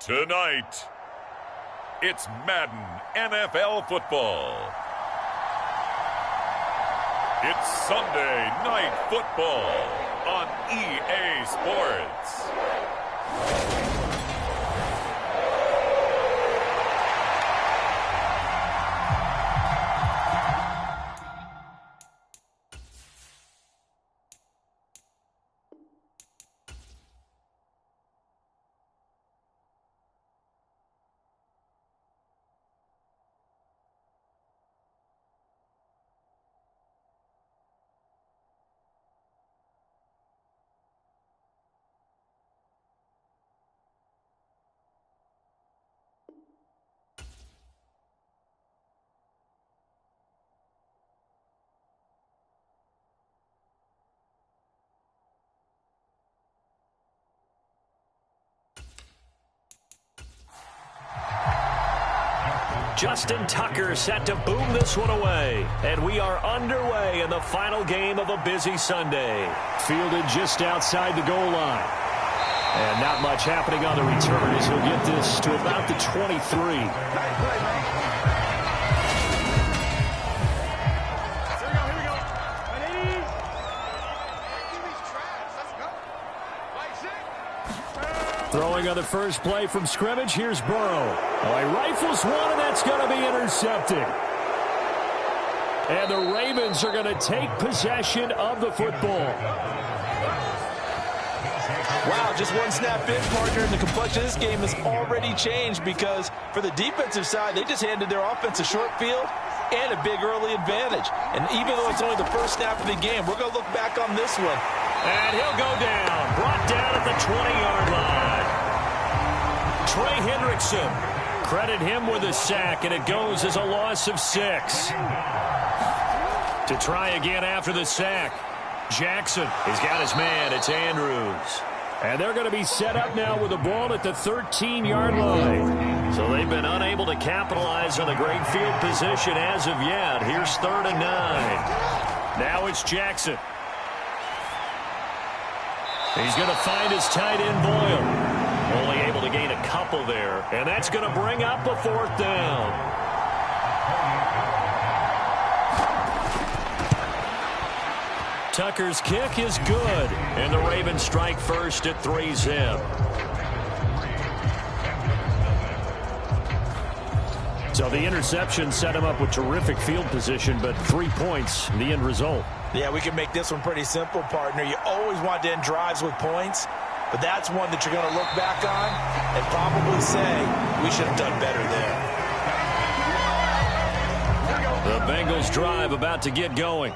Tonight, it's Madden NFL football. It's Sunday Night Football on EA Sports. Justin Tucker set to boom this one away. And we are underway in the final game of a busy Sunday. Fielded just outside the goal line. And not much happening on the return as he'll get this to about the 23. Throwing on the first play from scrimmage, here's Burrow. Oh, he rifles one, and that's going to be intercepted. And the Ravens are going to take possession of the football. Wow, just one snap in, partner, and the complexion of this game has already changed because for the defensive side, they just handed their offense a short field and a big early advantage. And even though it's only the first snap of the game, we're going to look back on this one. And he'll go down, brought down at the 20-yard line. Trey Hendrickson, credit him with a sack, and it goes as a loss of 6. To try again after the sack, Jackson has got his man. It's Andrews. And they're going to be set up now with the ball at the 13-yard line. So they've been unable to capitalize on a great field position as of yet. Here's 3rd and 9. Now it's Jackson. He's going to find his tight end, Boyle. Only able to gain a couple there. And that's going to bring up a 4th down. Tucker's kick is good. And the Ravens strike first at 3-zip. So the interception set him up with terrific field position, but 3 points, the end result. Yeah, we can make this one pretty simple, partner. You always want to end drives with points, but that's one that you're going to look back on and probably say, we should have done better there. The Bengals drive about to get going.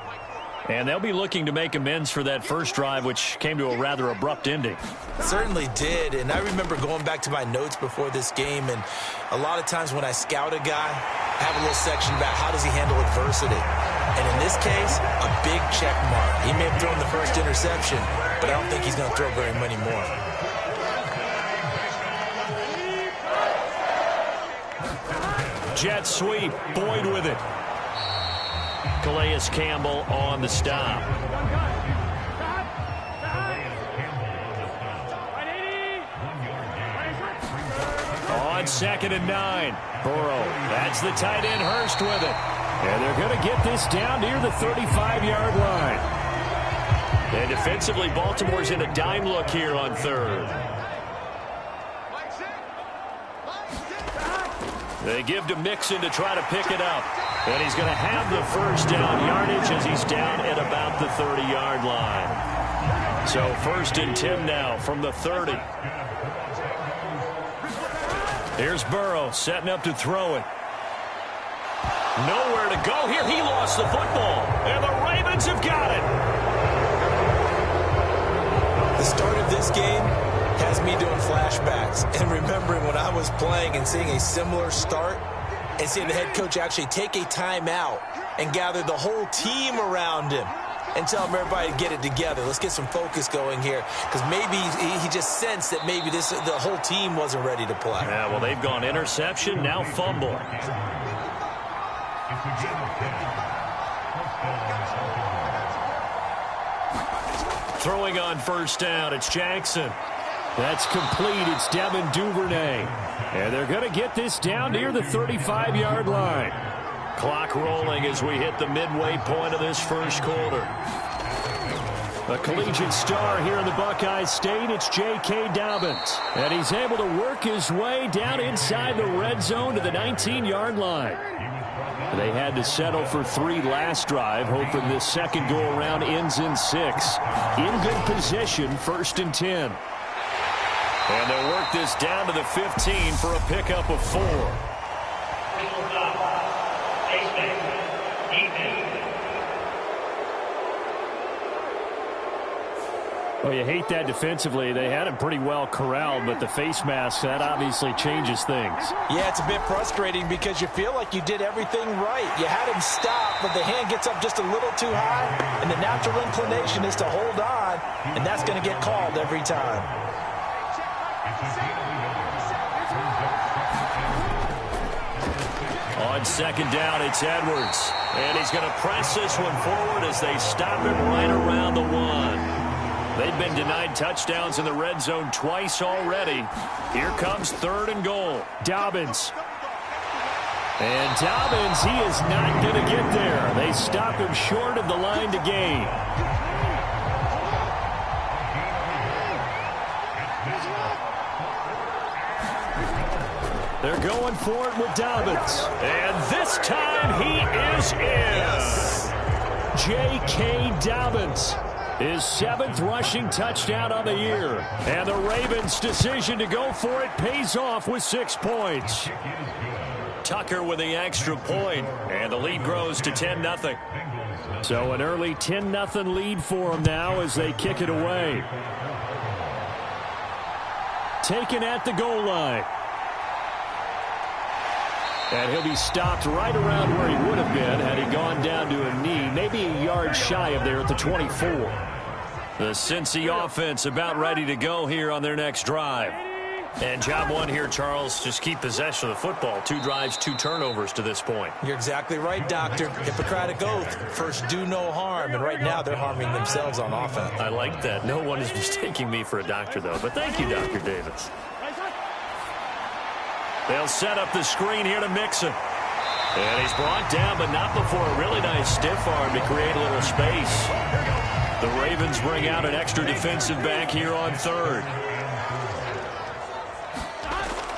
And they'll be looking to make amends for that first drive, which came to a rather abrupt ending. Certainly did, and I remember going back to my notes before this game, and a lot of times when I scout a guy, I have a little section about how does he handle adversity. And in this case, a big check mark. He may have thrown the first interception, but I don't think he's going to throw very many more. Jet sweep, Boyd with it. Calais Campbell on the stop. On 2nd and 9. Burrow, that's the tight end Hurst with it. And they're going to get this down near the 35-yard line. And defensively, Baltimore's in a dime look here on 3rd. They give to Mixon to try to pick it up. And he's going to have the first down yardage as he's down at about the 30-yard line. So 1st and 10 now from the 30. Here's Burrow setting up to throw it. Nowhere to go here. He lost the football. And the Ravens have got it. The start of this game has me doing flashbacks and remembering when I was playing and seeing a similar start and seeing the head coach actually take a timeout and gather the whole team around him and tell him everybody to get it together. Let's get some focus going here because maybe he just sensed that maybe the whole team wasn't ready to play. Yeah, well, they've gone interception, now fumble. Throwing on 1st down, it's Jackson. That's complete. It's Devin Duvernay. And they're going to get this down near the 35-yard line. Clock rolling as we hit the midway point of this first quarter. A collegiate star here in the Buckeye State, it's J.K. Dobbins. And he's able to work his way down inside the red zone to the 19-yard line. They had to settle for 3 last drive, hoping this second go-around ends in 6. In good position, 1st and 10. And they'll work this down to the 15 for a pickup of 4. Well, you hate that defensively. They had him pretty well corralled, but the face mask, that obviously changes things. Yeah, it's a bit frustrating because you feel like you did everything right. You had him stop, but the hand gets up just a little too high, and the natural inclination is to hold on, and that's going to get called every time. On second down, it's Edwards. And he's going to press this one forward as they stop him right around the 1. They've been denied touchdowns in the red zone twice already. Here comes 3rd and goal. Dobbins. And Dobbins, he is not going to get there. They stop him short of the line to gain. They're going for it with Dobbins. And this time he is in. Yes. J.K. Dobbins. His 7th rushing touchdown on the year. And the Ravens' decision to go for it pays off with 6 points. Tucker with the extra point, and the lead grows to 10-0. So an early 10-0 lead for them now as they kick it away. Taken at the goal line. And he'll be stopped right around where he would have been had he gone down to a knee, maybe a yard shy of there at the 24. The Cincy offense about ready to go here on their next drive. And job 1 here, Charles, just keep possession of the football. 2 drives, 2 turnovers to this point. You're exactly right, Doctor. Hippocratic oath. First, do no harm. And right now, they're harming themselves on offense. I like that. No one is mistaking me for a doctor, though. But thank you, Dr. Davis. They'll set up the screen here to Mixon. And he's brought down, but not before a really nice stiff arm to create a little space. The Ravens bring out an extra defensive back here on 3rd.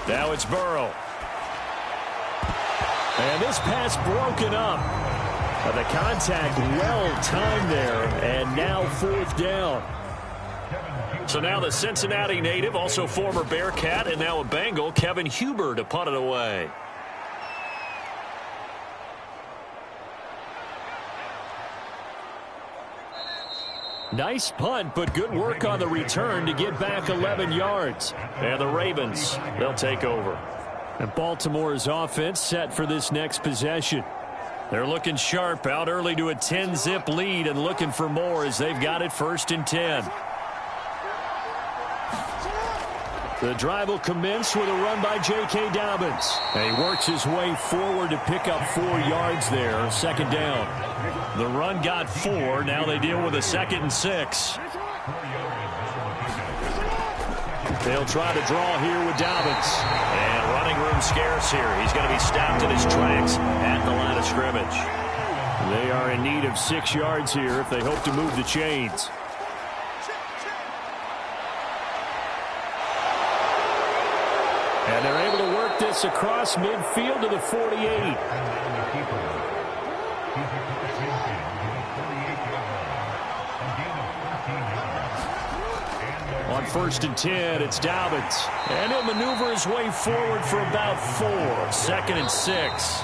Now it's Burrow. And this pass broken up. But the contact well timed there, and now 4th down. So now the Cincinnati native, also former Bearcat, and now a Bengal, Kevin Huber, to punt it away. Nice punt, but good work on the return to get back 11 yards. And the Ravens, they'll take over. And Baltimore's offense set for this next possession. They're looking sharp, out early to a 10-zip lead and looking for more as they've got it 1st and 10. The drive will commence with a run by J.K. Dobbins. And he works his way forward to pick up 4 yards there, 2nd down. The run got 4. Now they deal with a 2nd and 6. They'll try to draw here with Dobbins. And running room scarce here. He's going to be stopped in his tracks at the line of scrimmage. They are in need of 6 yards here if they hope to move the chains. And they're able to work this across midfield to the 48. On 1st and 10, it's Dobbins. And he'll maneuver his way forward for about 4. 2nd and 6.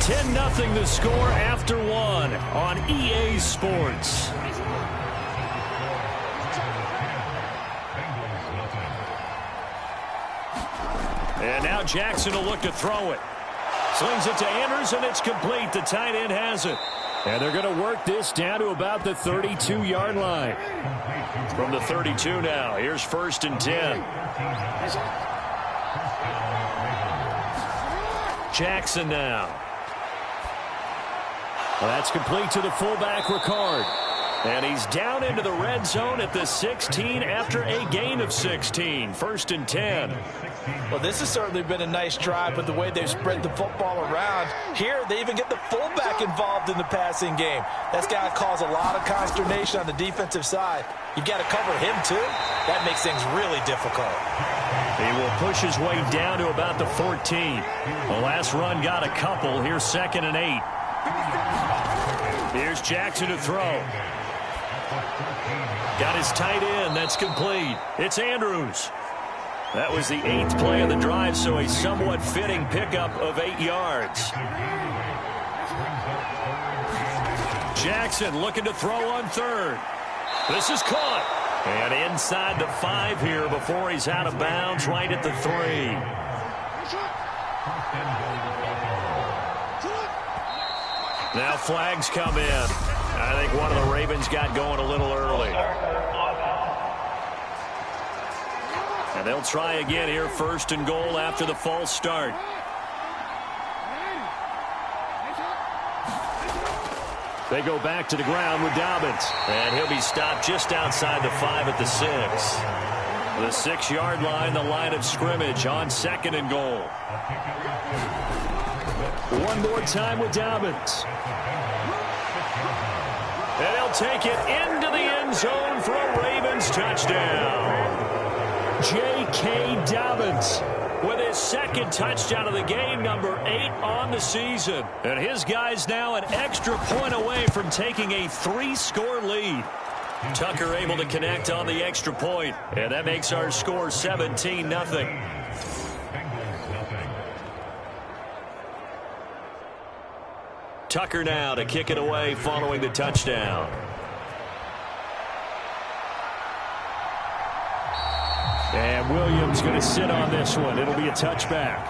10-0 the score after 1 on EA Sports. And now Jackson will look to throw it. Slings it to Anders, and it's complete. The tight end has it. And they're going to work this down to about the 32-yard line. From the 32 now, here's 1st and 10. Jackson now. Well, that's complete to the fullback, Ricard. And he's down into the red zone at the 16 after a gain of 16. 1st and 10. Well, this has certainly been a nice drive, but the way they've spread the football around. Here, they even get the fullback involved in the passing game. That's got to cause a lot of consternation on the defensive side. You've got to cover him, too. That makes things really difficult. He will push his way down to about the 14. The last run got a couple. Here's 2nd and 8. Here's Jackson to throw. Got his tight end. That's complete. It's Andrews. That was the 8th play of the drive, so a somewhat fitting pickup of 8 yards. Jackson looking to throw on 3rd. This is caught. And inside the 5 here before he's out of bounds right at the 3. Now flags come in. I think one of the Ravens got going a little early. And they'll try again here, 1st and goal after the false start. They go back to the ground with Dobbins. And he'll be stopped just outside the 5 at the 6. The 6-yard line, the line of scrimmage on 2nd and goal. One more time with Dobbins. And he'll take it into the end zone for a Ravens touchdown. J.K. Dobbins with his 2nd touchdown of the game, number 8 on the season. And his guys now an extra point away from taking a 3-score lead. Tucker able to connect on the extra point, and that makes our score 17-0. Tucker now to kick it away following the touchdown. And Williams going to sit on this one. It'll be a touchback.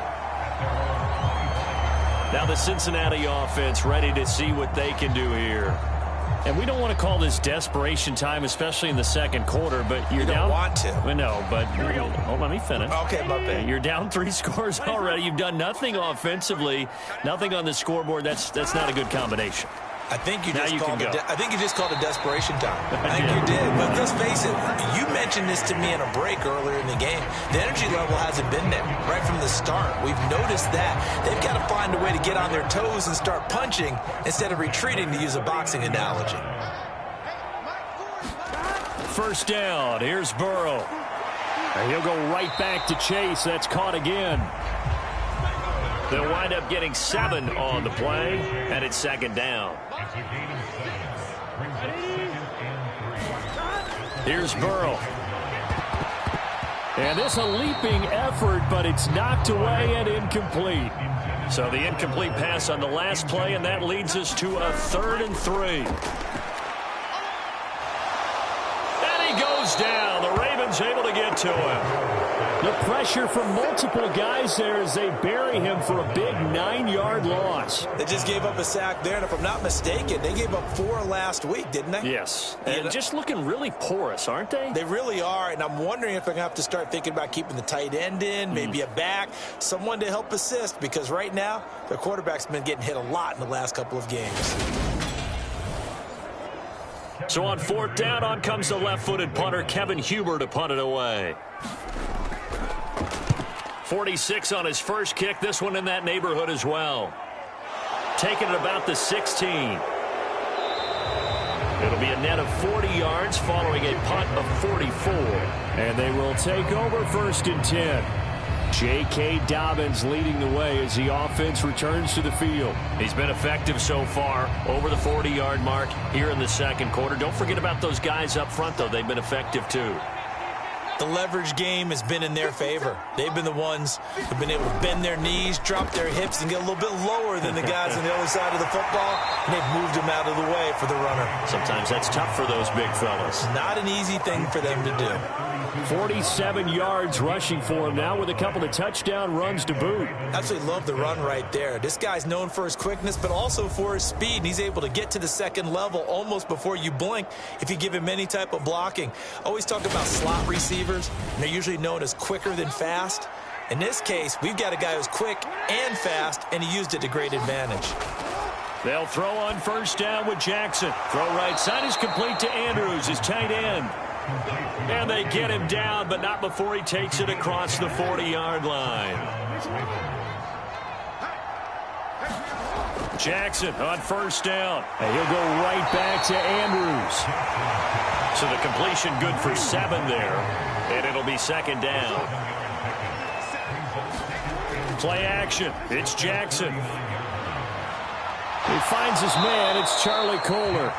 Now the Cincinnati offense ready to see what they can do here. And we don't want to call this desperation time, especially in the 2nd quarter, but you're down. You don't want to. Well, no, but let me finish. Okay, my bad. You're down 3 scores already. You've done nothing offensively, nothing on the scoreboard. That's not a good combination. I think you just called it desperation time. I think you did. But let's face it, you mentioned this to me in a break earlier in the game. The energy level hasn't been there right from the start. We've noticed that. They've got to find a way to get on their toes and start punching instead of retreating, to use a boxing analogy. 1st down. Here's Burrow. And he'll go right back to Chase. That's caught again. They'll wind up getting 7 on the play, and it's 2nd down. Here's Burrow. And this a leaping effort, but it's knocked away and incomplete. So the incomplete pass on the last play, and that leads us to a 3rd and 3. And he goes down. The Ravens able to get to him. The pressure from multiple guys there as they bury him for a big 9-yard loss. They just gave up a sack there, and if I'm not mistaken, they gave up 4 last week, didn't they? Yes, and just looking really porous, aren't they? They really are, and I'm wondering if they're going to have to start thinking about keeping the tight end in, maybe a back, someone to help assist, because right now, their quarterback's been getting hit a lot in the last couple of games. So on 4th down, on comes the left-footed punter, Kevin Huber, to punt it away. 46 on his first kick. This one in that neighborhood as well. Taking it about the 16. It'll be a net of 40 yards following a punt of 44. And they will take over 1st and 10. J.K. Dobbins leading the way as the offense returns to the field. He's been effective so far, over the 40-yard mark here in the 2nd quarter. Don't forget about those guys up front, though. They've been effective, too. The leverage game has been in their favor. They've been the ones who've been able to bend their knees, drop their hips, and get a little bit lower than the guys on the other side of the football, and they've moved them out of the way for the runner. Sometimes that's tough for those big fellas. Not an easy thing for them to do. 47 yards rushing for him now with a couple of touchdown runs to boot. Absolutely love the run right there. This guy's known for his quickness, but also for his speed. And he's able to get to the 2nd level almost before you blink if you give him any type of blocking. Always talk about slot receivers, and they're usually known as quicker than fast. In this case, we've got a guy who's quick and fast, and he used it to great advantage. They'll throw on first down with Jackson. Throw right side is complete to Andrews, his tight end. And they get him down, but not before he takes it across the 40-yard line. Jackson on first down. And he'll go right back to Andrews. So the completion good for 7 there. And it'll be second down. Play action. It's Jackson. He finds his man. It's Charlie Kohler.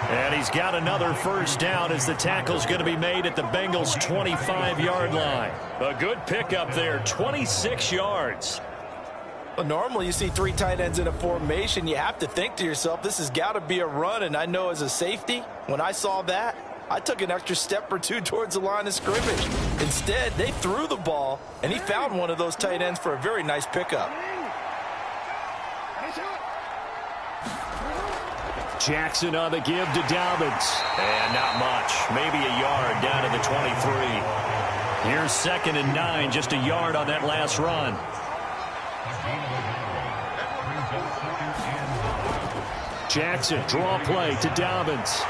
And he's got another first down as the tackle's going to be made at the Bengals' 25-yard line. A good pickup there, 26 yards. Well, normally you see 3 tight ends in a formation. You have to think to yourself, this has got to be a run. And I know as a safety, when I saw that, I took an extra step or 2 towards the line of scrimmage. Instead, they threw the ball, and he found one of those tight ends for a very nice pickup. Jackson on the give to Dobbins. And not much. Maybe a yard down to the 23. Here's 2nd and 9. Just a yard on that last run. Jackson, draw play to Dobbins.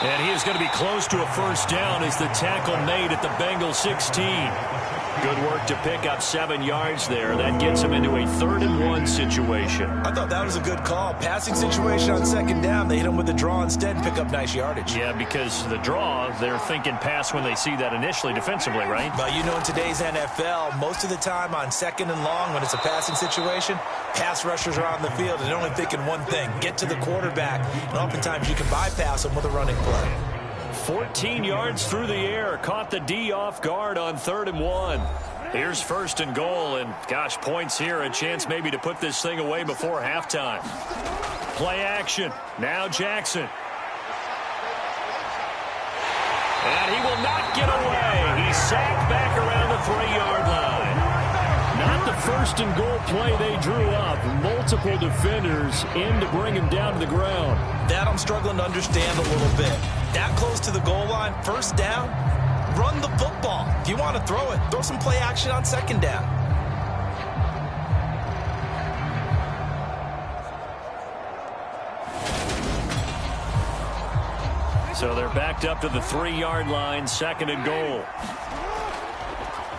And he is going to be close to a first down as the tackle made at the Bengals 16. Good work to pick up 7 yards there. That gets him into a 3rd and 1 situation. I thought that was a good call. Passing situation on 2nd down. They hit him with the draw instead and pick up nice yardage. Yeah, because the draw, they're thinking pass when they see that initially defensively, right? But you know, in today's NFL, most of the time on 2nd and long, when it's a passing situation, pass rushers are on the field and they're only thinking one thing, get to the quarterback. And oftentimes you can bypass them with a running play. 14 yards through the air. Caught the D off guard on 3rd and 1. Here's 1st and goal. And, gosh, points here. A chance maybe to put this thing away before halftime. Play action. Now Jackson. And he will not get away. He's sacked back around the 3-yard line. Not the 1st and goal play they drew up. Multiple defenders in to bring him down to the ground. That I'm struggling to understand a little bit. That close to the goal line, first down, run the football. If you want to throw it, throw some play action on 2nd down. So they're backed up to the 3-yard line, 2nd and goal.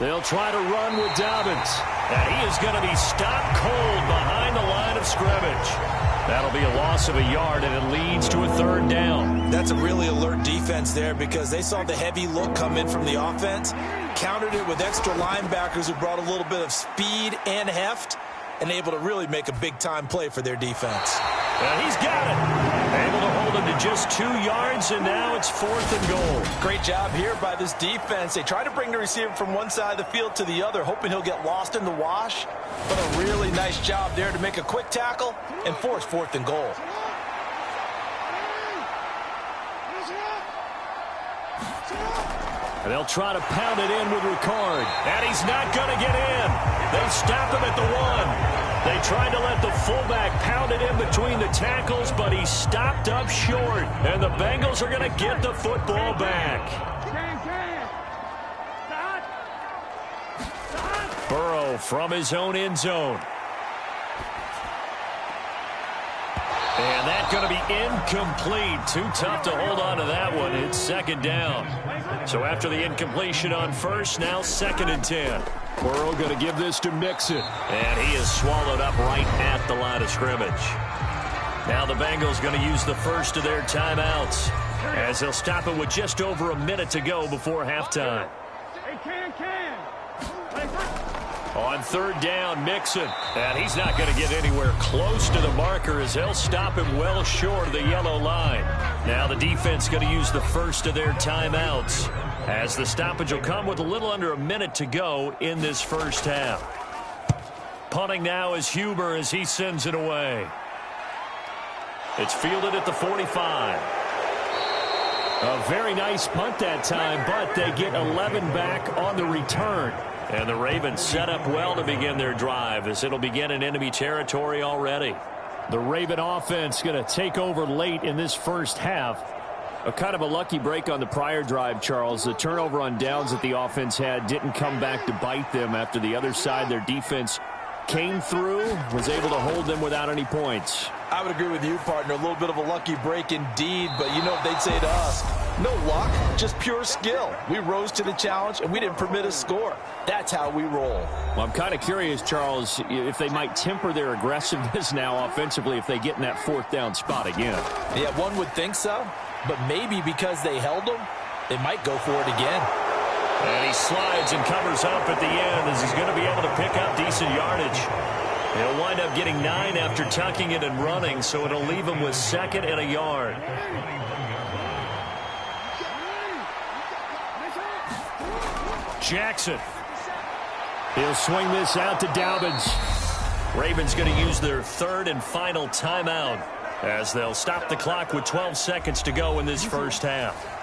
They'll try to run with Dobbins. And he is going to be stopped cold behind the line of scrimmage. That'll be a loss of a yard, and it leads to a 3rd down. That's a really alert defense there because they saw the heavy look come in from the offense, countered it with extra linebackers who brought a little bit of speed and heft, and able to really make a big-time play for their defense. And he's got it. Able to hold him to just 2 yards, and now it's 4th and goal. Great job here by this defense. They try to bring the receiver from one side of the field to the other, hoping he'll get lost in the wash. But a really nice job there to make a quick tackle and force 4th and goal. And they'll try to pound it in with Ricard. And he's not going to get in. They stop him at the 1. They tried to let the fullback pound it in between the tackles, but he stopped up short. And the Bengals are going to get the football back. Burrow from his own end zone. And that's going to be incomplete. Too tough to hold on to that one. It's 2nd down. So after the incompletion on 1st, now 2nd and 10. Burrow going to give this to Mixon. And he is swallowed up right at the line of scrimmage. Now the Bengals going to use the first of their timeouts as they'll stop it with just over a minute to go before halftime. On 3rd down, Mixon. And he's not going to get anywhere close to the marker as they'll stop him well short of the yellow line. Now the defense going to use the first of their timeouts as the stoppage will come with a little under a minute to go in this first half. Punting now is Huber as he sends it away. It's fielded at the 45. A very nice punt that time, but they get 11 back on the return. And the Ravens set up well to begin their drive as it'll begin in enemy territory already. The Raven offense going to take over late in this first half. A kind of a lucky break on the prior drive, Charles. The turnover on downs that the offense had didn't come back to bite them after the other side. Their defense came through, was able to hold them without any points. I would agree with you, partner. A little bit of a lucky break indeed, but you know what they'd say to us? No luck, just pure skill. We rose to the challenge, and we didn't permit a score. That's how we roll. Well, I'm kind of curious, Charles, if they might temper their aggressiveness now offensively if they get in that fourth down spot again. Yeah, one would think so, but maybe because they held them, they might go for it again. And he slides and covers up at the end as he's going to be able to pick up decent yardage. He'll wind up getting 9 after tucking it and running, so it'll leave him with 2nd and a yard. Jackson. He'll swing this out to Dobbins. Ravens going to use their 3rd and final timeout as they'll stop the clock with 12 seconds to go in this first half.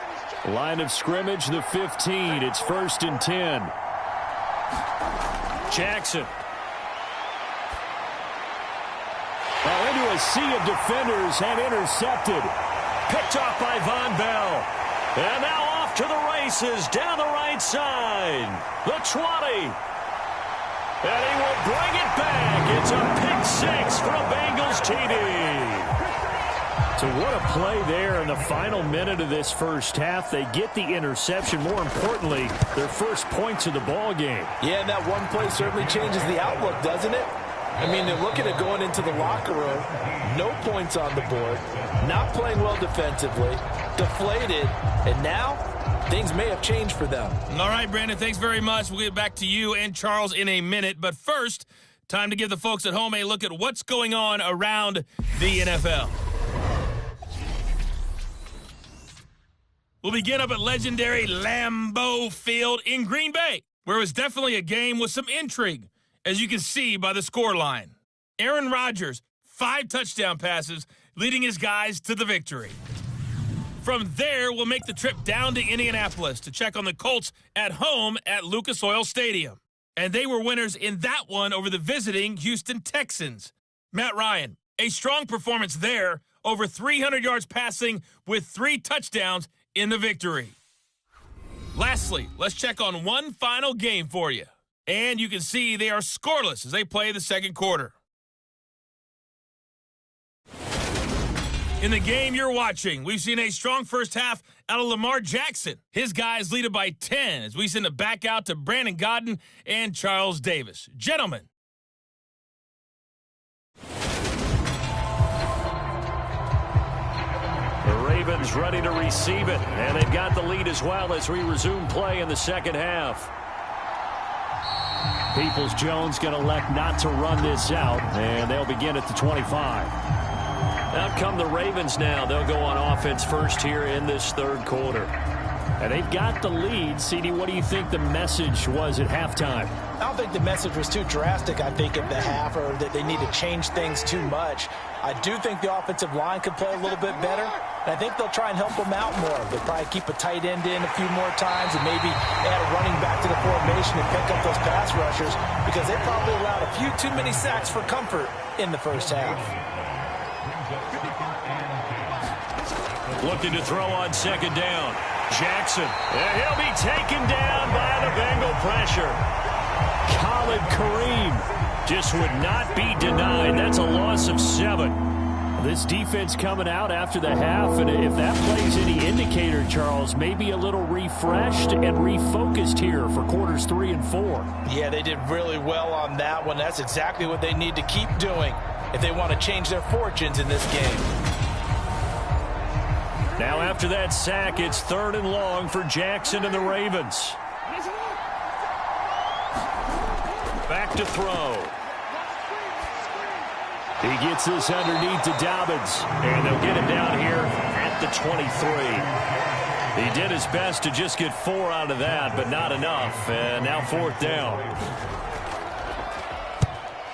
Line of scrimmage, the 15. It's 1st and 10. Jackson. Well, into a sea of defenders and intercepted. Picked off by Von Bell. And now off to the races down the right side. The 20. And he will bring it back. It's a pick 6 for a Bengals TD. So what a play there in the final minute of this first half. They get the interception. More importantly, their first points of the ball game. Yeah, and that one play certainly changes the outlook, doesn't it? I mean, they're looking at going into the locker room, no points on the board, not playing well defensively, deflated, and now things may have changed for them. All right, Brandon, thanks very much. We'll get back to you and Charles in a minute. But first, time to give the folks at home a look at what's going on around the NFL. We'll begin up at legendary Lambeau Field in Green Bay, where it was definitely a game with some intrigue, as you can see by the scoreline. Aaron Rodgers, 5 touchdown passes, leading his guys to the victory. From there, we'll make the trip down to Indianapolis to check on the Colts at home at Lucas Oil Stadium. And they were winners in that one over the visiting Houston Texans. Matt Ryan, a strong performance there, over 300 yards passing with 3 touchdowns in the victory. Lastly, let's check on one final game for you. And you can see they are scoreless as they play the second quarter. In the game you're watching, we've seen a strong first half out of Lamar Jackson. His guys lead it by 10 as we send it back out to Brandon Godden and Charles Davis. Gentlemen. The Ravens ready to receive it, and they've got the lead as well as we resume play in the second half. Peoples-Jones going to elect not to run this out, and they'll begin at the 25. Out come the Ravens now. They'll go on offense first here in this third quarter. And they've got the lead. CD, what do you think the message was at halftime? I don't think the message was too drastic, I think, at the half, or that they need to change things too much. I do think the offensive line could play a little bit better, and I think they'll try and help them out more. They'll probably keep a tight end in a few more times and maybe add a running back to the formation and pick up those pass rushers, because they probably allowed a few too many sacks for comfort in the first half. Looking to throw on second down. Jackson. And he'll be taken down by the Bengal pressure. Khalid Kareem just would not be denied. That's a loss of 7. This defense coming out after the half, and if that plays any indicator, Charles, maybe a little refreshed and refocused here for quarters 3 and 4. Yeah, they did really well on that one. That's exactly what they need to keep doing if they want to change their fortunes in this game. Now after that sack, it's 3rd and long for Jackson and the Ravens. Back to throw. He gets this underneath to Dobbins, and they'll get him down here at the 23. He did his best to just get 4 out of that, but not enough. And now 4th down.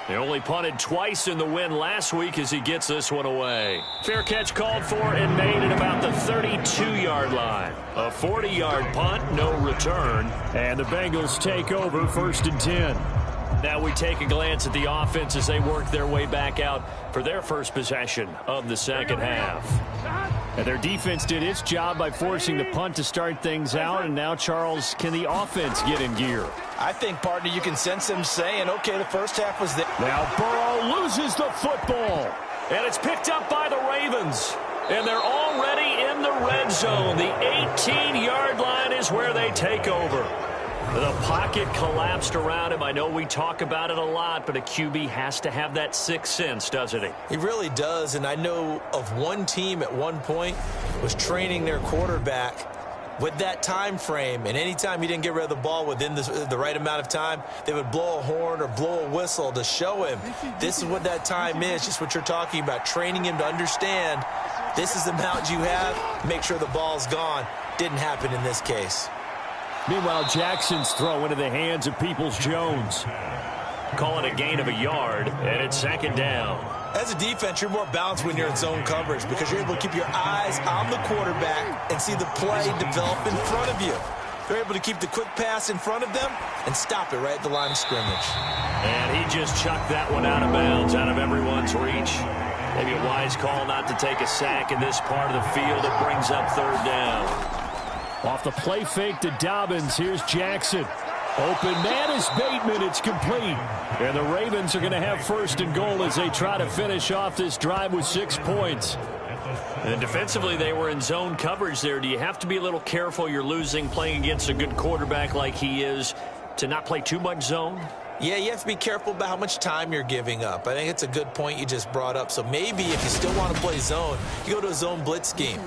They only punted twice in the win last week as he gets this one away. Fair catch called for and made at about the 32-yard line. A 40-yard punt, no return. And the Bengals take over 1st and 10. Now we take a glance at the offense as they work their way back out for their first possession of the second half. And their defense did its job by forcing the punt to start things out. And now, Charles, can the offense get in gear? I think, partner, you can sense them saying, okay, the first half was there. Now Burrow loses the football. And it's picked up by the Ravens. And they're already in the red zone. The 18-yard line is where they take over. The pocket collapsed around him. I know we talk about it a lot, but a QB has to have that sixth sense, doesn't he? He really does, and I know of one team at one point was training their quarterback with that time frame, and anytime he didn't get rid of the ball within the right amount of time, they would blow a horn or blow a whistle to show him this is what that time is, just what you're talking about, training him to understand this is the amount you have, make sure the ball's gone. Didn't happen in this case. Meanwhile, Jackson's throw into the hands of Peoples-Jones. Call it a gain of a yard, and it's second down. As a defense, you're more balanced when you're in zone coverage because you're able to keep your eyes on the quarterback and see the play develop in front of you. You're able to keep the quick pass in front of them and stop it right at the line of scrimmage. And he just chucked that one out of bounds, out of everyone's reach. Maybe a wise call not to take a sack in this part of the field. It brings up third down. Off the play fake to Dobbins, here's Jackson. Open man is Bateman, it's complete. And the Ravens are going to have first and goal as they try to finish off this drive with 6 points. And defensively, they were in zone coverage there. Do you have to be a little careful you're losing playing against a good quarterback like he is to not play too much zone? Yeah, you have to be careful about how much time you're giving up. I think it's a good point you just brought up. So maybe if you still want to play zone, you go to a zone blitz scheme.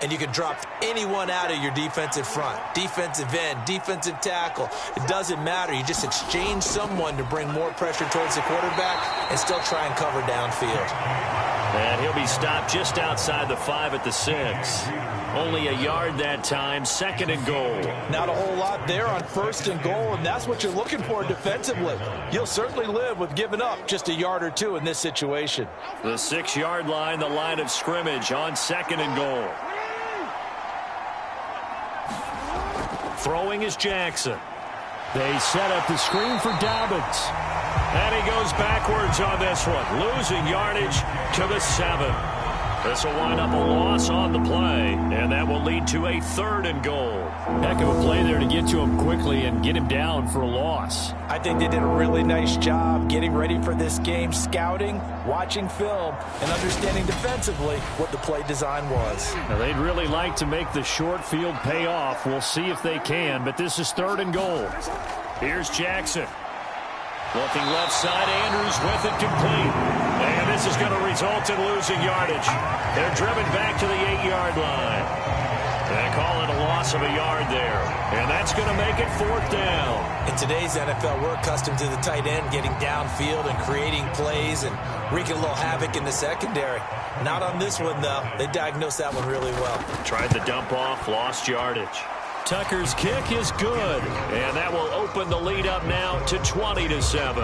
And you can drop anyone out of your defensive front, defensive end, defensive tackle. It doesn't matter. You just exchange someone to bring more pressure towards the quarterback and still try and cover downfield. And he'll be stopped just outside the 5 at the 6. Only a yard that time, second and goal. Not a whole lot there on first and goal, and that's what you're looking for defensively. You'll certainly live with giving up just a yard or two in this situation. The 6-yard line, the line of scrimmage on second and goal. Throwing is Jackson. They set up the screen for Dobbins. And he goes backwards on this one, losing yardage to the 7. This will wind up a loss on the play, and that will lead to a third and goal. Heck of a play there to get to him quickly and get him down for a loss. I think they did a really nice job getting ready for this game, scouting, watching film, and understanding defensively what the play design was. Now, they'd really like to make the short field pay off. We'll see if they can, but this is third and goal. Here's Jackson. Looking left side, Andrews with it complete. And this is going to result in losing yardage. They're driven back to the 8-yard line. They call it a loss of a yard there. And that's going to make it fourth down. In today's NFL, we're accustomed to the tight end getting downfield and creating plays and wreaking a little havoc in the secondary. Not on this one, though. They diagnosed that one really well. Tried the dump off, lost yardage. Tucker's kick is good, and that will open the lead up now to 20-7.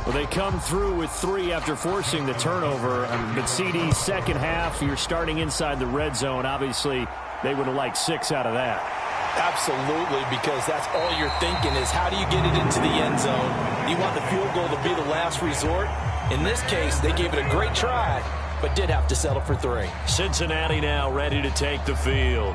Well, they come through with 3 after forcing the turnover. But CD's second half, you're starting inside the red zone. Obviously, they would have liked 6 out of that. Absolutely, because that's all you're thinking is how do you get it into the end zone? You want the field goal to be the last resort. In this case, they gave it a great try, but did have to settle for 3. Cincinnati now ready to take the field.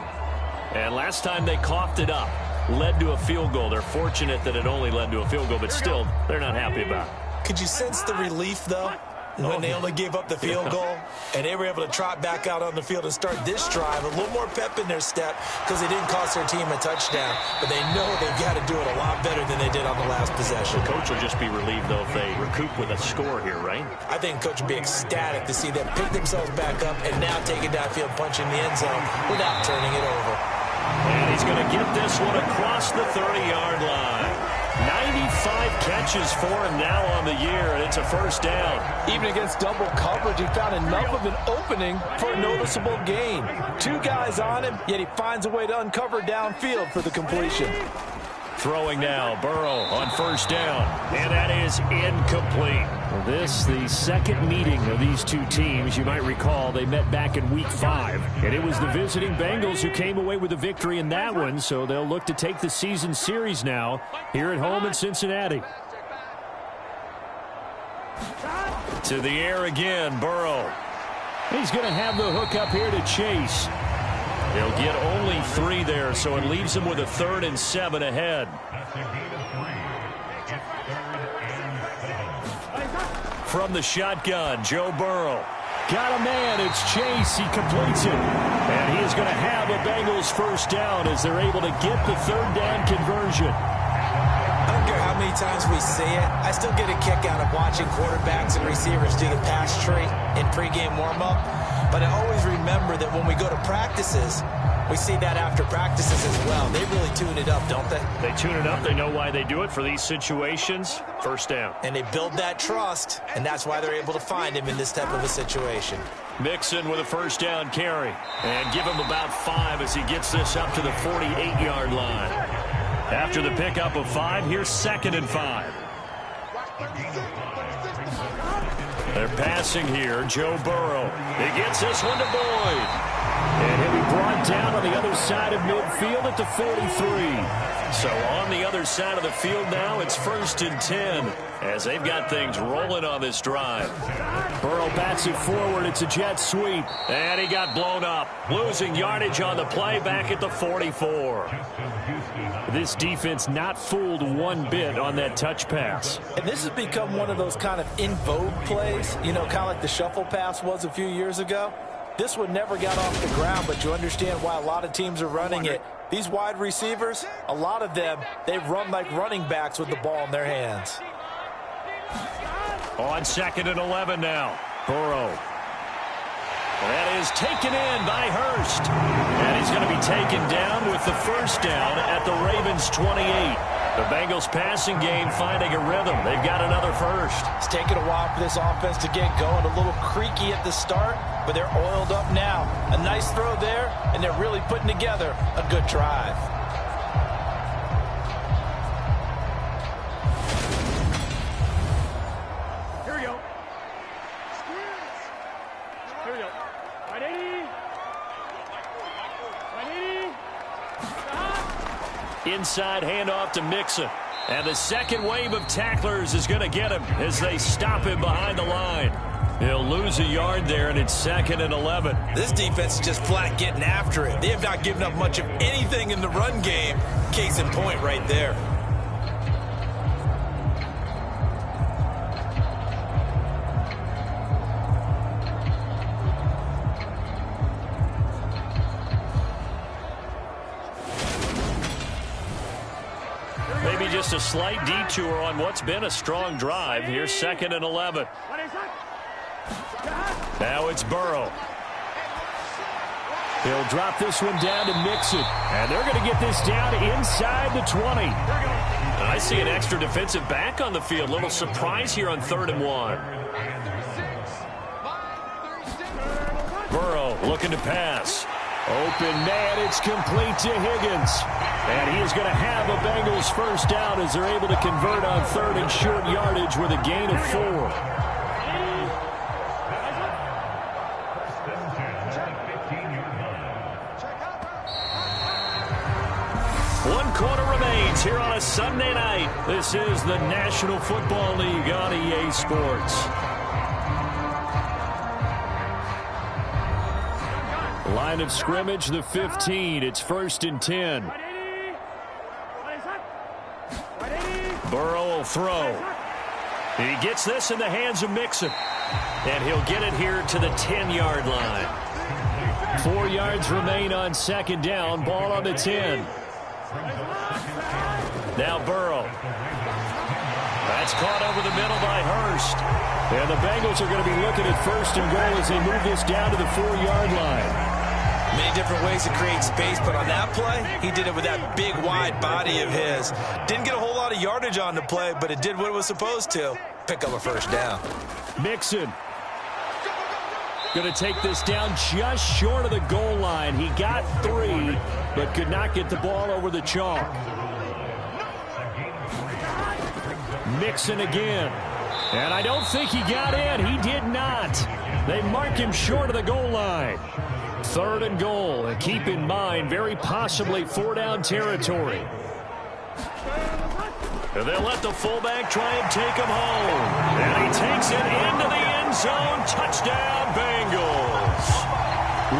And last time they coughed it up, led to a field goal. They're fortunate that it only led to a field goal, but still, they're not happy about it. Could you sense the relief, though, when they only gave up the field goal and they were able to trot back out on the field and start this drive? A little more pep in their step because they didn't cost their team a touchdown, but they know they've got to do it a lot better than they did on the last possession. The coach will just be relieved, though, if they recoup with a score here, right? I think coach would be ecstatic to see them pick themselves back up and now take it downfield, punch in the end zone without turning it over. And he's going to get this one across the 30-yard line. 95 catches for him now on the year, and it's a first down. Even against double coverage, he found enough of an opening for a noticeable gain. 2 guys on him, yet he finds a way to uncover downfield for the completion. Throwing now, Burrow on first down, and that is incomplete. Well, this, the second meeting of these two teams. You might recall they met back in Week 5, and it was the visiting Bengals who came away with a victory in that one, so they'll look to take the season series now here at home in Cincinnati. To the air again, Burrow. He's going to have the hook up here to Chase. He'll get only 3 there, so it leaves him with a 3rd and 7 ahead. From the shotgun, Joe Burrow. Got a man. It's Chase. He completes it. And he is going to have a Bengals first down as they're able to get the 3rd down conversion. I don't care how many times we see it. I still get a kick out of watching quarterbacks and receivers do the pass tree in pregame warm-up. But I always remember that when we go to practices, we see that after practices as well. They really tune it up, don't they? They tune it up. They know why they do it for these situations. First down. And they build that trust, and that's why they're able to find him in this type of a situation. Mixon with a first down carry. And give him about 5 as he gets this up to the 48-yard line. After the pickup of 5, here's 2nd and 5. They're passing here. Joe Burrow. He gets this one to Boyd. And he'll be brought down on the other side of midfield at the 43. So on the other side of the field now, it's 1st and 10 as they've got things rolling on this drive. Burrow bats it forward. It's a jet sweep. And he got blown up. Losing yardage on the play back at the 44. This defense not fooled one bit on that touch pass. And this has become one of those kind of in vogue plays, you know, kind of like the shuffle pass was a few years ago. This one never got off the ground, but you understand why a lot of teams are running it. These wide receivers, a lot of them, they run like running backs with the ball in their hands. On 2nd and 11 now. Burrow. That is taken in by Hurst. And he's going to be taken down with the first down at the Ravens' 28. The Bengals passing game finding a rhythm. They've got another first. It's taken a while for this offense to get going. A little creaky at the start, but they're oiled up now. A nice throw there, and they're really putting together a good drive. Here we go. Here we go. 180. 180. Inside handoff to Mixon. And the second wave of tacklers is going to get him as they stop him behind the line. He'll lose a yard there, and it's 2nd and 11. This defense is just flat getting after it. They have not given up much of anything in the run game. Case in point right there. Maybe just a slight detour on what's been a strong drive. Here's 2nd and 11. Now it's Burrow. He'll drop this one down to Mixon. And they're going to get this down inside the 20. I see an extra defensive back on the field. Little surprise here on 3rd and 1. Burrow looking to pass. Open man, it's complete to Higgins. And he is going to have a Bengals first down as they're able to convert on 3rd and short yardage with a gain of 4. One quarter remains here on a Sunday night. This is the National Football League on EA Sports. Line of scrimmage, the 15. It's 1st and 10. Burrow will throw. He gets this in the hands of Mixon. And he'll get it here to the 10-yard line. 4 yards remain on 2nd down. Ball on the 10. Now Burrow. That's caught over the middle by Hurst. And the Bengals are going to be looking at 1st and goal as they move this down to the 4-yard line. Many different ways to create space, but on that play, he did it with that big, wide body of his. Didn't get a whole lot of yardage on the play, but it did what it was supposed to. Pick up a first down. Mixon. Going to take this down just short of the goal line. He got 3, but could not get the ball over the chalk. Mixon again. And I don't think he got in. He did not. They mark him short of the goal line. 3rd and goal. And keep in mind, very possibly 4-down territory. And they'll let the fullback try and take him home. And he takes it into the end end zone. Touchdown, Bengals.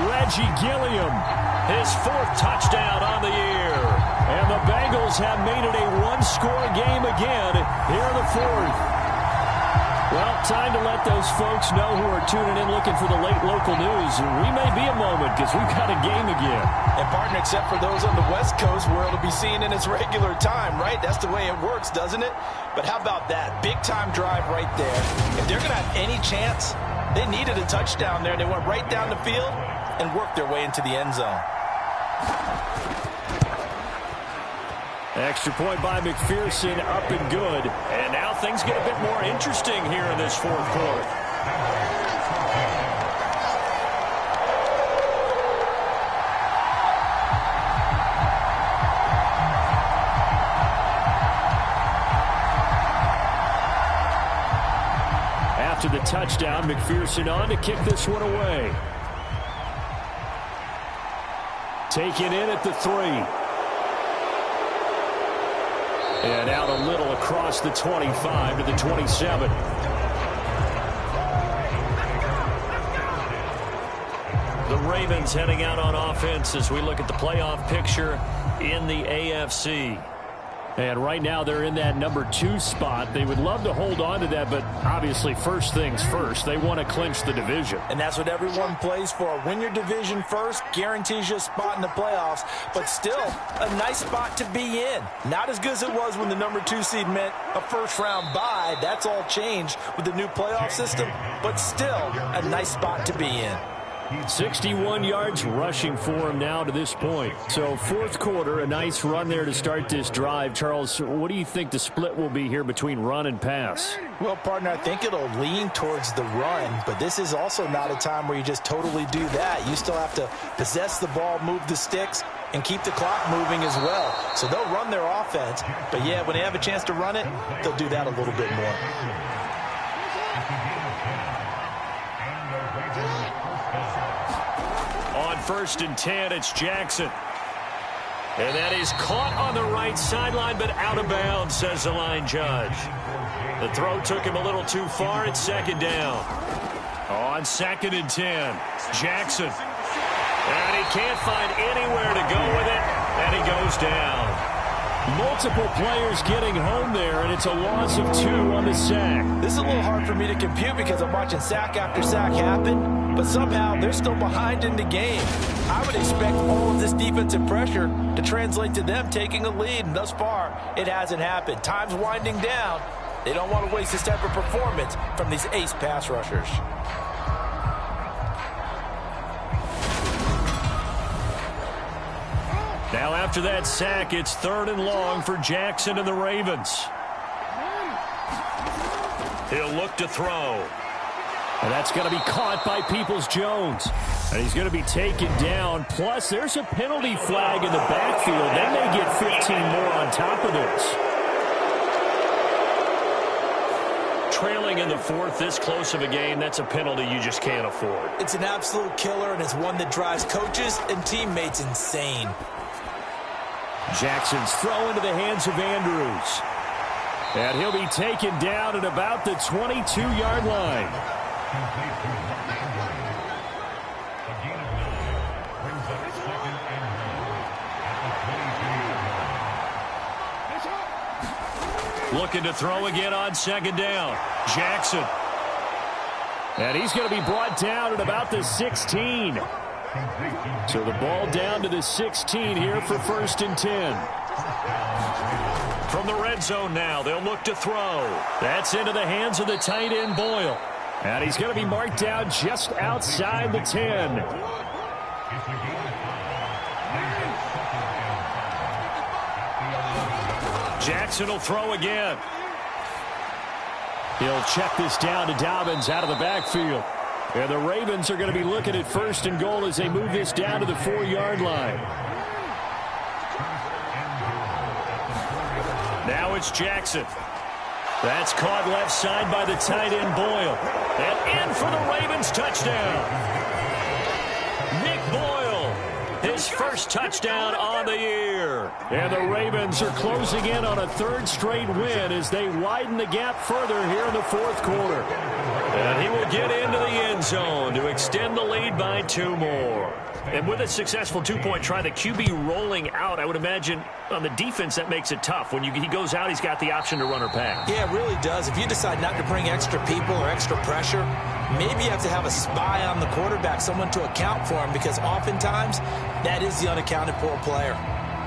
Reggie Gilliam, His 4th touchdown on the year. and the Bengals have made it a one-score game again here in the 4th. Well, time to let those folks know who are tuning in looking for the late local news. We may be a moment because we've got a game again. And, partner, except for those on the West Coast where it'll be seen in its regular time, right? That's the way it works, doesn't it? But how about that? Big-time drive right there. If they're going to have any chance, they needed a touchdown there. They went right down the field and worked their way into the end zone. Extra point by McPherson, up and good. And now things get a bit more interesting here in this 4th quarter. After the touchdown, McPherson on to kick this one away. Taken in at the 3. And out a little across the 25 to the 27. The Ravens heading out on offense as we look at the playoff picture in the AFC. And right now they're in that number 2 spot. They would love to hold on to that, but obviously first things first. They want to clinch the division. And that's what everyone plays for. Win your division first, guarantees you a spot in the playoffs, but still a nice spot to be in. Not as good as it was when the number 2 seed meant a first-round bye. That's all changed with the new playoff system, but still a nice spot to be in. 61 yards rushing for him now to this point. So 4th quarter, a nice run there to start this drive. Charles, what do you think the split will be here between run and pass? Well, partner, I think it'll lean towards the run, but this is also not a time where you just totally do that. You still have to possess the ball, move the sticks, and keep the clock moving as well. So they'll run their offense, but yeah, when they have a chance to run it, they'll do that a little bit more. On 1st and 10, it's Jackson. And that is caught on the right sideline, but out of bounds, says the line judge. The throw took him a little too far. It's 2nd down. On 2nd and 10, Jackson. And he can't find anywhere to go with it, and he goes down. Multiple players getting home there, and it's a loss of 2 on the sack. This is a little hard for me to compute because I'm watching sack after sack happen, but somehow they're still behind in the game. I would expect all of this defensive pressure to translate to them taking a lead, and thus far, it hasn't happened. Time's winding down. They don't want to waste this type of performance from these ace pass rushers. Now after that sack, it's 3rd and long for Jackson and the Ravens. He'll look to throw. And that's going to be caught by Peoples-Jones. And he's going to be taken down. Plus, there's a penalty flag in the backfield. They may get 15 more on top of this. Trailing in the 4th, this close of a game, that's a penalty you just can't afford. It's an absolute killer, and it's one that drives coaches and teammates insane. Jackson's throw into the hands of Andrews. And he'll be taken down at about the 22-yard line. Looking to throw again on 2nd down. Jackson. And he's going to be brought down at about the 16. So the ball down to the 16 here for 1st and 10. From the red zone now, they'll look to throw. That's into the hands of the tight end, Boyle. And he's going to be marked down just outside the 10. Jackson will throw again. He'll check this down to Dobbins out of the backfield. And the Ravens are going to be looking at 1st and goal as they move this down to the 4-yard line. Now it's Jackson. That's caught left side by the tight end, Boyle. And in for the Ravens touchdown. Nick Boyle, his first touchdown on the year. And the Ravens are closing in on a 3rd straight win as they widen the gap further here in the 4th quarter. And he will get into the end zone to extend the lead by 2 more. And with a successful 2-point try, the QB rolling out, I would imagine on the defense that makes it tough. When he goes out, he's got the option to run or pass. Yeah, it really does. If you decide not to bring extra people or extra pressure, maybe you have to have a spy on the quarterback, someone to account for him, because oftentimes that is the unaccounted for player.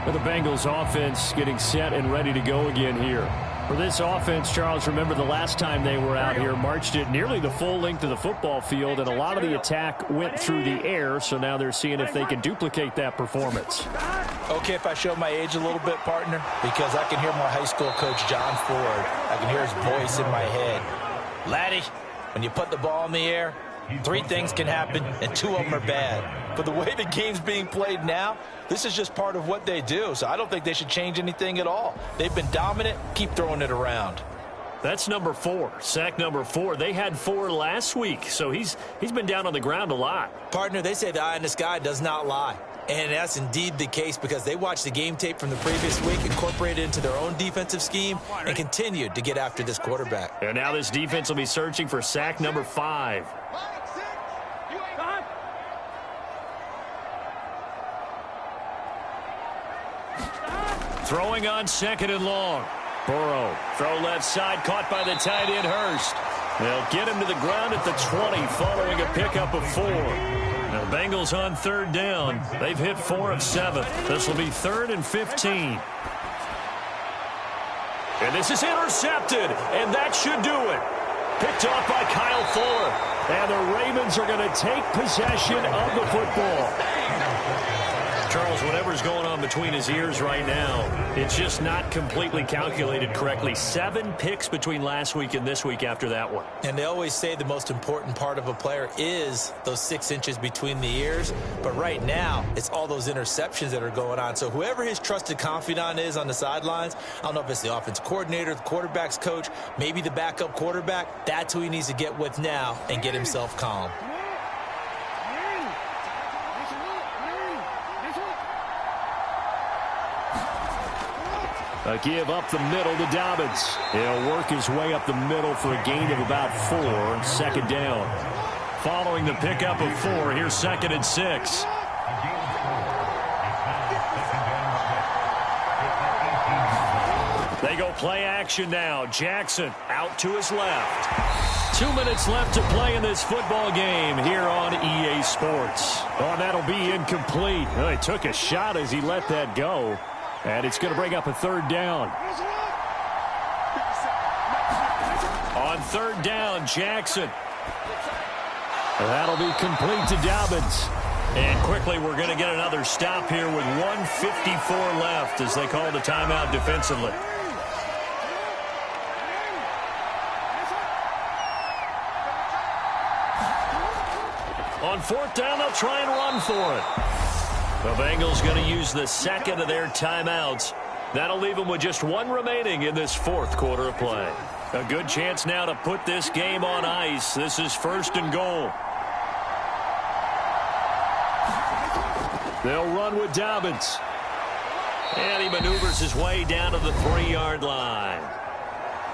The Bengals offense getting set and ready to go again here. For this offense, Charles, remember the last time they were out here, marched it nearly the full length of the football field, and a lot of the attack went through the air, so now they're seeing if they can duplicate that performance. Okay, if I show my age a little bit, partner, because I can hear my high school coach, John Ford. I can hear his voice in my head. Laddie, when you put the ball in the air, 3 things can happen, and 2 of them are bad. But the way the game's being played now, this is just part of what they do, so I don't think they should change anything at all. They've been dominant. Keep throwing it around. That's number 4, sack number 4. They had 4 last week, so he's been down on the ground a lot. Partner, they say the eye in the sky does not lie. And that's indeed the case, because they watched the game tape from the previous week, incorporated it into their own defensive scheme, and continued to get after this quarterback. And now this defense will be searching for sack number 5. Throwing on 2nd and long. Burrow, throw left side, caught by the tight end Hurst. They'll get him to the ground at the 20 following a pickup of 4. Now the Bengals on 3rd down. They've hit 4 of 7. This will be 3rd and 15. And this is intercepted, and that should do it. Picked off by Kyle Fuller. And the Ravens are going to take possession of the football. Charles, whatever's going on between his ears right now, it's just not completely calculated correctly. 7 picks between last week and this week after that one. And they always say the most important part of a player is those 6 inches between the ears. But right now, it's all those interceptions that are going on. So whoever his trusted confidant is on the sidelines, I don't know if it's the offense coordinator, the quarterback's coach, maybe the backup quarterback, that's who he needs to get with now and get himself calm. A give up the middle to Dobbins. He'll work his way up the middle for a gain of about 4, 2nd down. Following the pickup of 4, here's 2nd and 6. They go play action now. Jackson out to his left. 2 minutes left to play in this football game here on EA Sports. Oh, that'll be incomplete. Well, he took a shot as he let that go. And it's going to bring up a 3rd down. On 3rd down, Jackson. That'll be complete to Dobbins. And quickly, we're going to get another stop here with 1:54 left as they call the timeout defensively. On 4th down, they'll try and run for it. The Bengals going to use the 2nd of their timeouts. That'll leave them with just 1 remaining in this 4th quarter of play. A good chance now to put this game on ice. This is 1st and goal. They'll run with Dobbins. And he maneuvers his way down to the 3-yard line.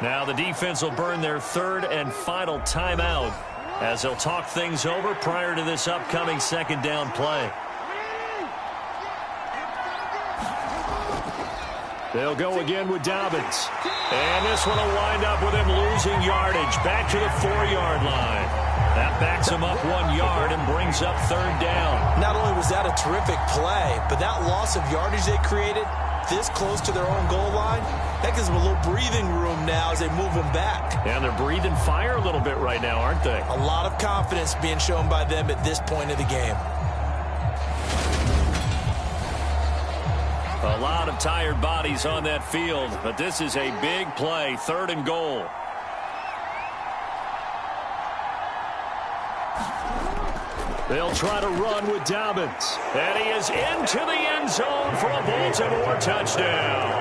Now the defense will burn their 3rd and final timeout as they'll talk things over prior to this upcoming 2nd down play. They'll go again with Dobbins. And this one will wind up with him losing yardage back to the 4-yard line. That backs him up 1 yard and brings up 3rd down. Not only was that a terrific play, but that loss of yardage they created this close to their own goal line, that gives them a little breathing room now as they move them back. And they're breathing fire a little bit right now, aren't they? A lot of confidence being shown by them at this point of the game. A lot of tired bodies on that field, but this is a big play, 3rd and goal. They'll try to run with Dobbins. And he is into the end zone for a Baltimore touchdown.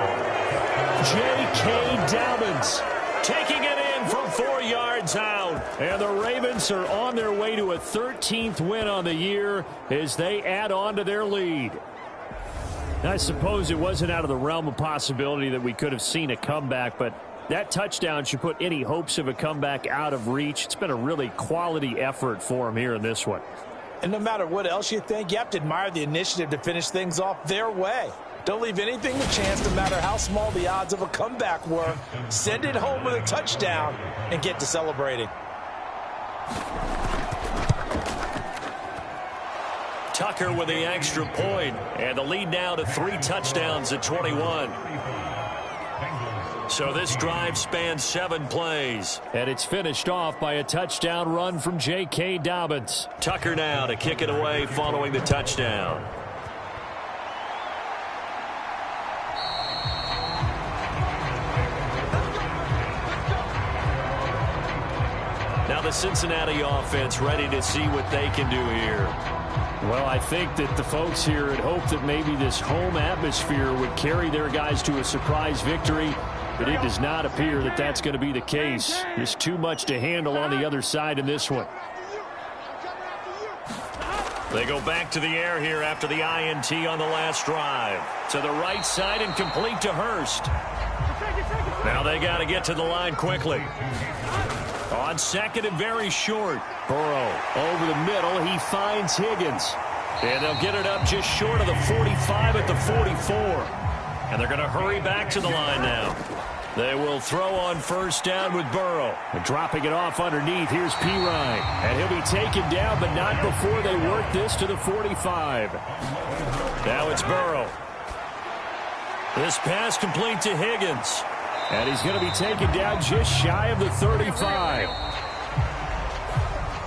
J.K. Dobbins taking it in from 4 yards out. And the Ravens are on their way to a 13th win on the year as they add on to their lead. I suppose it wasn't out of the realm of possibility that we could have seen a comeback, but That touchdown should put any hopes of a comeback out of reach. It's been a really quality effort for him here in this one. And no matter what else you think, you have to admire the initiative to finish things off their way. Don't leave anything to chance, no matter how small the odds of a comeback were. Send it home with a touchdown and get to celebrating. Tucker with the extra point, and the lead now to 3 touchdowns at 21. So this drive spans 7 plays. And it's finished off by a touchdown run from J.K. Dobbins. Tucker now to kick it away following the touchdown. Now the Cincinnati offense ready to see what they can do here. Well, I think that the folks here had hoped that maybe this home atmosphere would carry their guys to a surprise victory, but it does not appear that that's going to be the case. There's too much to handle on the other side in this one. They go back to the air here after the INT on the last drive. To the right side and complete to Hurst. Now they got to get to the line quickly. On second and very short. Burrow over the middle. He finds Higgins. And they'll get it up just short of the 45 at the 44. And they're going to hurry back to the line now. They will throw on first down with Burrow. And dropping it off underneath, here's Pirine. And he'll be taken down, but not before they work this to the 45. Now it's Burrow. This pass complete to Higgins. And he's going to be taken down just shy of the 35.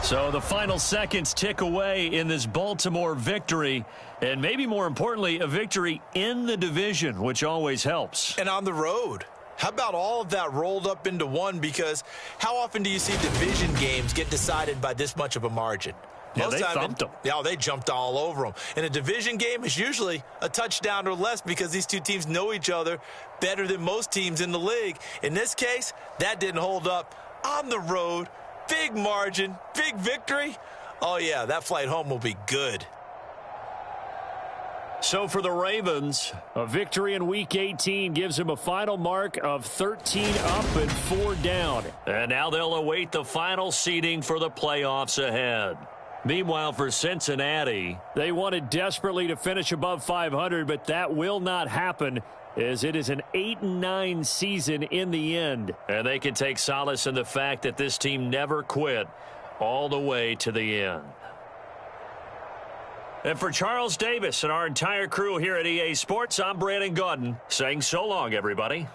So the final seconds tick away in this Baltimore victory. And maybe more importantly, a victory in the division, which always helps. And on the road. How about all of that rolled up into one? Because how often do you see division games get decided by this much of a margin? Yeah, they thumped them. Yeah, they jumped all over them. In a division game, it's usually a touchdown or less because these two teams know each other better than most teams in the league. In this case, that didn't hold up. On the road, big margin, big victory. Oh, yeah, that flight home will be good. So for the Ravens, a victory in Week 18 gives them a final mark of 13 up and 4 down. And now they'll await the final seeding for the playoffs ahead. Meanwhile, for Cincinnati, they wanted desperately to finish above 500, but that will not happen as it is an 8-9 season in the end. And they can take solace in the fact that this team never quit all the way to the end. And for Charles Davis and our entire crew here at EA Sports, I'm Brandon Gaudin saying so long, everybody.